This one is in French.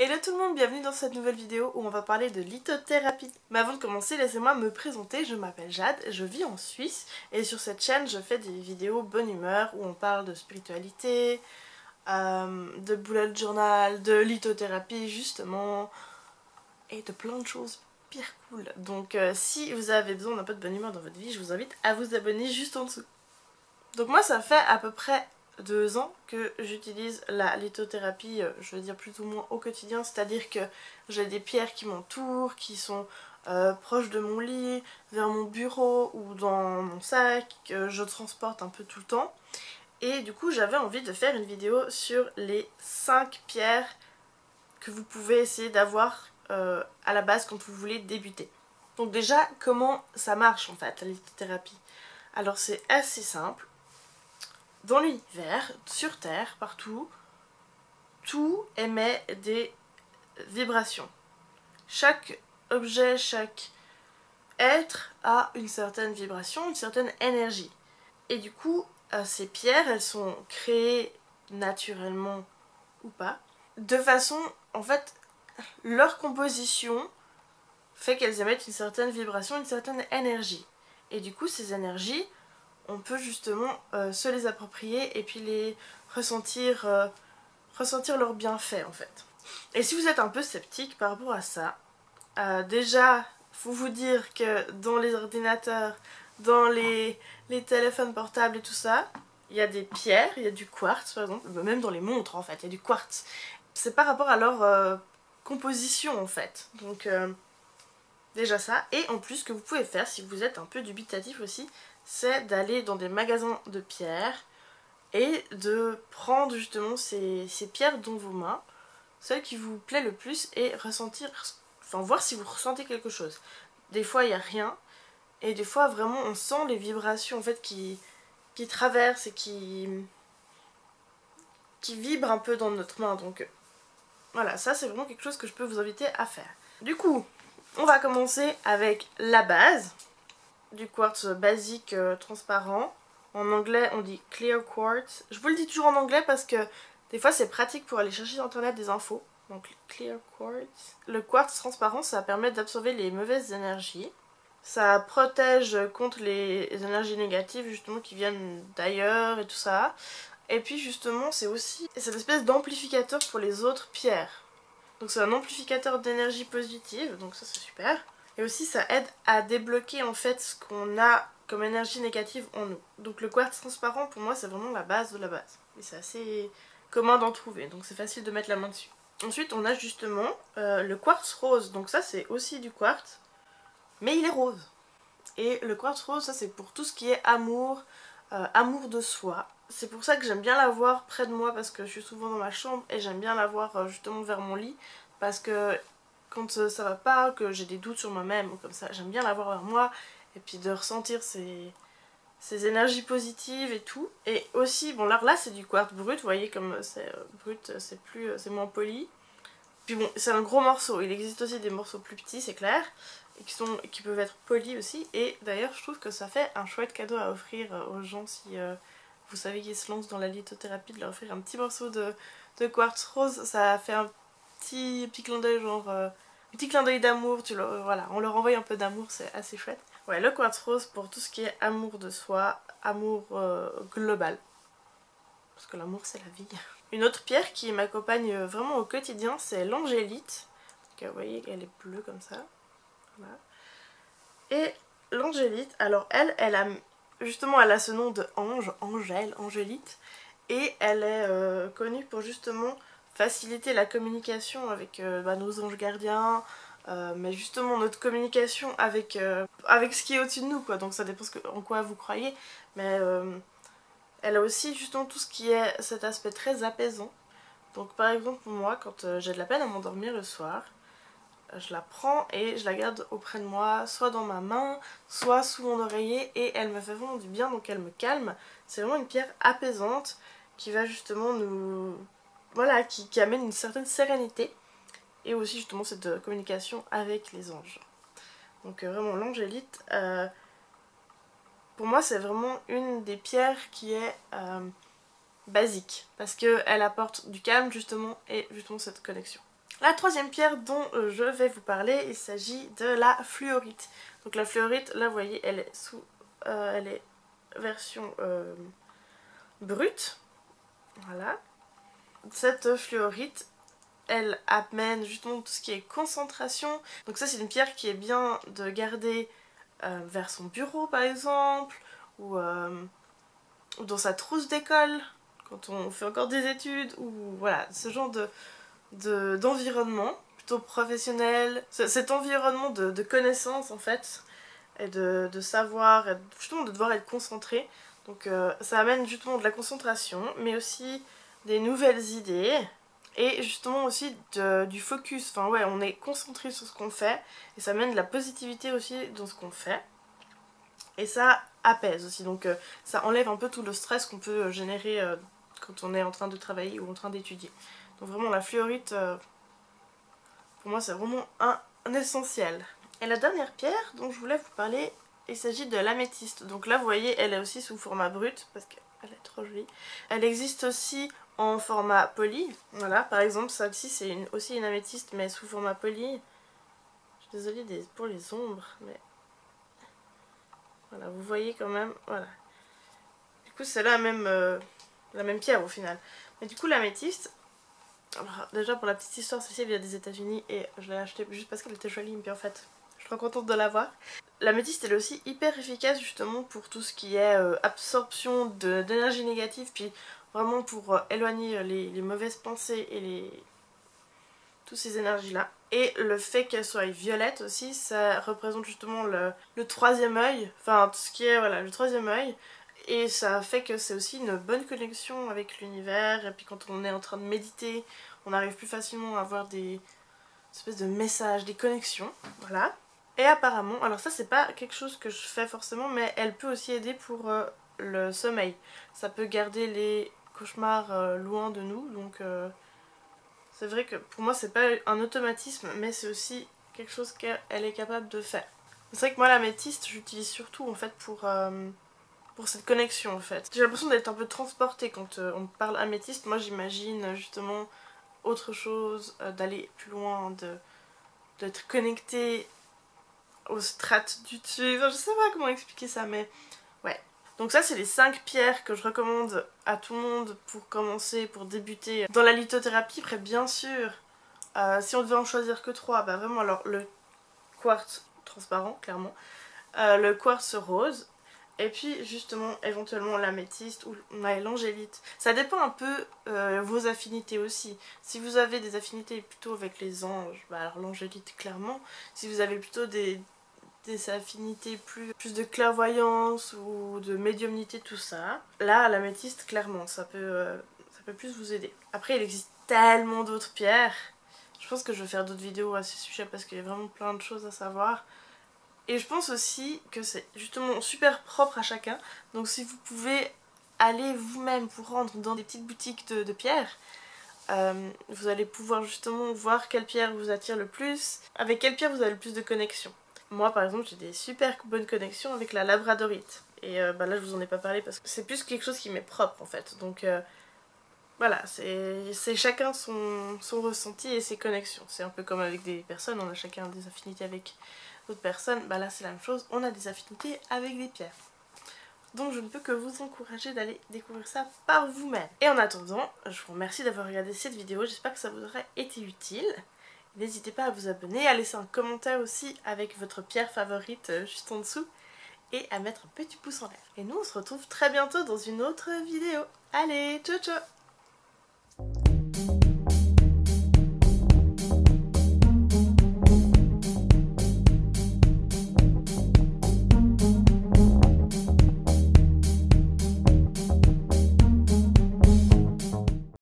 Hello tout le monde, bienvenue dans cette nouvelle vidéo où on va parler de lithothérapie. Mais avant de commencer, laissez-moi me présenter, je m'appelle Jade, je vis en Suisse et sur cette chaîne je fais des vidéos bonne humeur où on parle de spiritualité, de bullet journal, de lithothérapie justement et de plein de choses pire cool. Donc si vous avez besoin d'un peu de bonne humeur dans votre vie, je vous invite à vous abonner juste en dessous. Donc moi ça fait à peu près 2 ans que j'utilise la lithothérapie, je veux dire plus ou moins au quotidien, c'est-à-dire que j'ai des pierres qui m'entourent, qui sont proches de mon lit, vers mon bureau ou dans mon sac, que je transporte un peu tout le temps. Et du coup j'avais envie de faire une vidéo sur les 5 pierres que vous pouvez essayer d'avoir à la base quand vous voulez débuter. Donc déjà, comment ça marche en fait la lithothérapie? Alors c'est assez simple. Dans l'univers, sur Terre, partout, tout émet des vibrations. Chaque objet, chaque être a une certaine vibration, une certaine énergie. Et du coup, ces pierres, elles sont créées naturellement ou pas, de façon, en fait, leur composition fait qu'elles émettent une certaine vibration, une certaine énergie. Et du coup, ces énergies, on peut justement se les approprier et puis les ressentir, ressentir leurs bienfaits en fait. Et si vous êtes un peu sceptique par rapport à ça, déjà, faut vous dire que dans les ordinateurs, dans les téléphones portables et tout ça, il y a des pierres, il y a du quartz par exemple, même dans les montres en fait, il y a du quartz. C'est par rapport à leur composition en fait. Donc déjà ça, et en plus ce que vous pouvez faire si vous êtes un peu dubitatif aussi, c'est d'aller dans des magasins de pierres et de prendre justement ces pierres dans vos mains, celles qui vous plaît le plus, et ressentir, enfin voir si vous ressentez quelque chose. Des fois il n'y a rien, et des fois vraiment on sent les vibrations en fait qui traversent et qui vibrent un peu dans notre main. Donc voilà, ça c'est vraiment quelque chose que je peux vous inviter à faire. Du coup, on va commencer avec la base. Du quartz basique transparent. En anglais on dit clear quartz. Je vous le dis toujours en anglais parce que des fois c'est pratique pour aller chercher sur internet des infos. Donc clear quartz. Le quartz transparent, ça permet d'absorber les mauvaises énergies. Ça protège contre les énergies négatives justement qui viennent d'ailleurs et tout ça. Et puis justement c'est aussi cette espèce d'amplificateur pour les autres pierres. Donc c'est un amplificateur d'énergie positive, donc ça c'est super. Et aussi ça aide à débloquer en fait ce qu'on a comme énergie négative en nous. Donc le quartz transparent pour moi c'est vraiment la base de la base. Et c'est assez commun d'en trouver, donc c'est facile de mettre la main dessus. Ensuite on a justement le quartz rose. Donc ça c'est aussi du quartz, mais il est rose. Et le quartz rose, ça c'est pour tout ce qui est amour, amour de soi. C'est pour ça que j'aime bien l'avoir près de moi parce que je suis souvent dans ma chambre et j'aime bien l'avoir justement vers mon lit parce que quand ça va pas, que j'ai des doutes sur moi-même ou comme ça, j'aime bien l'avoir vers moi et puis de ressentir ces énergies positives et tout. Et aussi, bon là c'est du quartz brut, vous voyez comme c'est brut, c'est moins poli. Puis bon, c'est un gros morceau, il existe aussi des morceaux plus petits, c'est clair, et qui peuvent être polis aussi. Et d'ailleurs je trouve que ça fait un chouette cadeau à offrir aux gens si vous savez qu'ils se lancent dans la lithothérapie, de leur offrir un petit morceau de quartz rose. Ça fait un petit clin d'œil, genre un petit clin d'œil d'amour, voilà, on leur envoie un peu d'amour, c'est assez chouette. Ouais, le quartz rose pour tout ce qui est amour de soi, amour global, parce que l'amour c'est la vie. Une autre pierre qui m'accompagne vraiment au quotidien, c'est l'angélite. Vous voyez qu'elle est bleue comme ça. Voilà. Et l'angélite, alors elle a justement, elle a ce nom de ange, Angèle, angélite. Et elle est connue pour justement faciliter la communication avec nos anges gardiens, mais justement notre communication avec ce qui est au-dessus de nous, quoi. Donc ça dépend en quoi vous croyez, mais elle a aussi justement tout ce qui est cet aspect très apaisant. Donc par exemple pour moi, quand j'ai de la peine à m'endormir le soir, je la prends et je la garde auprès de moi, soit dans ma main, soit sous mon oreiller, et elle me fait vraiment du bien, donc elle me calme. C'est vraiment une pierre apaisante qui va justement nous... Voilà, qui amène une certaine sérénité, et aussi justement cette communication avec les anges. Donc vraiment l'angélite, pour moi c'est vraiment une des pierres qui est basique, parce qu'elle apporte du calme justement, et justement cette connexion. La troisième pierre dont je vais vous parler, il s'agit de la fluorite. Donc la fluorite, là vous voyez, elle est version brute. Voilà. Cette fluorite, elle amène justement tout ce qui est concentration. Donc ça c'est une pierre qui est bien de garder vers son bureau par exemple, ou dans sa trousse d'école, quand on fait encore des études, ou voilà, ce genre d'environnement plutôt professionnel, cet environnement de connaissances en fait, et de savoir, et justement de devoir être concentré. Donc ça amène justement de la concentration, mais aussi des nouvelles idées, et justement aussi du focus. Enfin ouais, on est concentré sur ce qu'on fait, et ça amène de la positivité aussi dans ce qu'on fait. Et ça apaise aussi, donc ça enlève un peu tout le stress qu'on peut générer quand on est en train de travailler ou en train d'étudier. Donc vraiment la fluorite, pour moi c'est vraiment un essentiel. Et la dernière pierre dont je voulais vous parler, il s'agit de l'améthyste. Donc là vous voyez, elle est aussi sous format brut, parce qu'elle est trop jolie. Elle existe aussi en format poli. Voilà, par exemple celle-ci c'est aussi une améthyste mais sous format poli. Je suis désolée pour les ombres, mais... Voilà, vous voyez quand même, voilà. Du coup c'est la même pierre au final. Mais du coup l'améthyste, alors déjà pour la petite histoire, celle-ci vient des États-Unis et je l'ai achetée juste parce qu'elle était jolie, mais en fait je suis trop contente de l'avoir. L'améthyste elle est aussi hyper efficace justement pour tout ce qui est absorption d'énergie négative, puis vraiment pour éloigner les mauvaises pensées et toutes ces énergies là. Et le fait qu'elle soit violette aussi, ça représente justement le troisième œil, enfin tout ce qui est voilà, le troisième œil. Et ça fait que c'est aussi une bonne connexion avec l'univers. Et puis quand on est en train de méditer, on arrive plus facilement à avoir des espèces de messages, des connexions. Voilà. Et apparemment, alors ça c'est pas quelque chose que je fais forcément, mais elle peut aussi aider pour le sommeil. Ça peut garder les cauchemars loin de nous, donc c'est vrai que pour moi c'est pas un automatisme, mais c'est aussi quelque chose qu'elle est capable de faire. C'est vrai que moi l'améthyste j'utilise surtout en fait pour cette connexion en fait. J'ai l'impression d'être un peu transportée quand on parle améthyste. Moi j'imagine justement autre chose, d'aller plus loin, d'être connectée aux strates du dessus. Enfin, je sais pas comment expliquer ça, mais ouais. Donc ça c'est les 5 pierres que je recommande à tout le monde pour commencer, pour débuter dans la lithothérapie. Après bien sûr, si on devait en choisir que 3, bah vraiment alors le quartz transparent clairement, le quartz rose, et puis justement éventuellement l'améthyste ou l'angélite. Ça dépend un peu vos affinités aussi. Si vous avez des affinités plutôt avec les anges, bah alors l'angélite clairement. Si vous avez plutôt des affinités plus de clairvoyance ou de médiumnité, tout ça, là l'améthyste clairement ça peut plus vous aider. Après il existe tellement d'autres pierres. Je pense que je vais faire d'autres vidéos à ce sujet parce qu'il y a vraiment plein de choses à savoir. Et je pense aussi que c'est justement super propre à chacun. Donc si vous pouvez aller vous-même vous rendre dans des petites boutiques de pierres, vous allez pouvoir justement voir quelle pierre vous attire le plus, avec quelle pierre vous avez le plus de connexion. Moi par exemple j'ai des super bonnes connexions avec la labradorite. Et bah là je vous en ai pas parlé parce que c'est plus quelque chose qui m'est propre en fait. Donc voilà, c'est chacun son ressenti et ses connexions. C'est un peu comme avec des personnes, on a chacun des affinités avec d'autres personnes. Bah là c'est la même chose, on a des affinités avec des pierres. Donc je ne peux que vous encourager d'aller découvrir ça par vous-même. Et en attendant, je vous remercie d'avoir regardé cette vidéo, j'espère que ça vous aura été utile. N'hésitez pas à vous abonner, à laisser un commentaire aussi avec votre pierre favorite juste en dessous et à mettre un petit pouce en l'air. Et nous on se retrouve très bientôt dans une autre vidéo. Allez, ciao ciao!